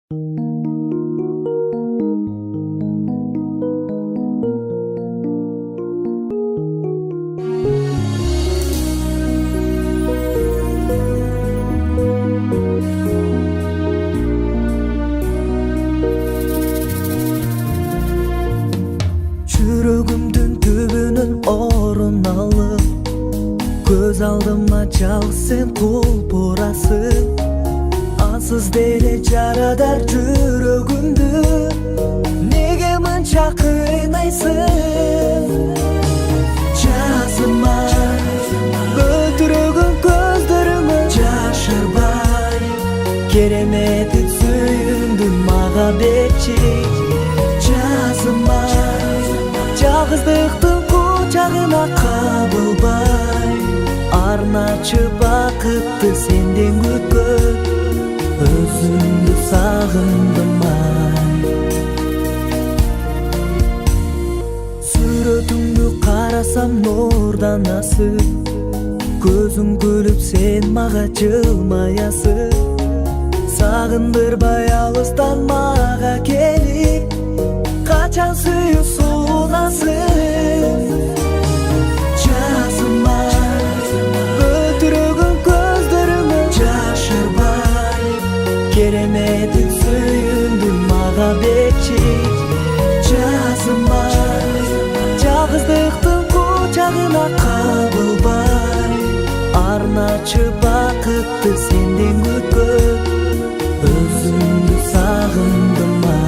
Жүрөгүмдүн түбүнөн орун алып, көз алдыма жалгыз сен кулпурасың. Ансыз деле жарадар жүрөгүмдү, неге мынча кыйнайсың? Жазыма өлтүрөгүн көздөрүмө жашырбай, кереметин сүйүүңдү мага берчи. Жазыма жалгыздыктын кучагына кабылбай, арначы бакытты сенден күткөн, өзүмдү сагындым ай. Сүрөтүңдү карасам нурдан асып, көзүң күлүп сен мага жылмаясың. Сагындырбай алыстан мага келип, качан сүйүү сунасың? Жазыма өлтүрөгүн көздөрүмө жашырбай, кереметин сүйүүңдү мага берчи. Жазыма жалгыздыктын кучагына кабылбай, арначы бакытты сенден күткөн, өзүмдү сагындым ай.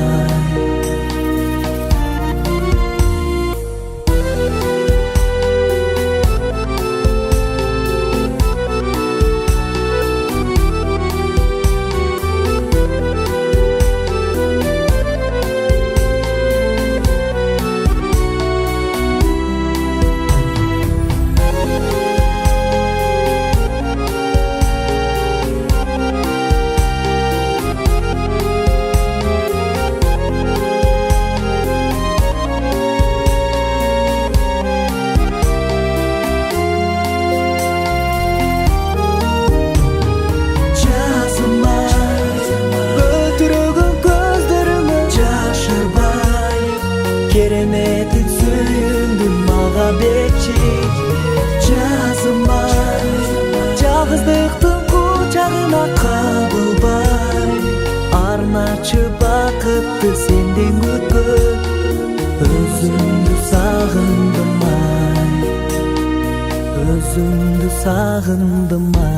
Кереметин сүйүүңдү мага берчи. Жазыма жалгыздыктын кучагына кабылбай, арначы бакытты сенден күткөн, өзүмдү сагындым ай. Өзүмдү сагындым ай.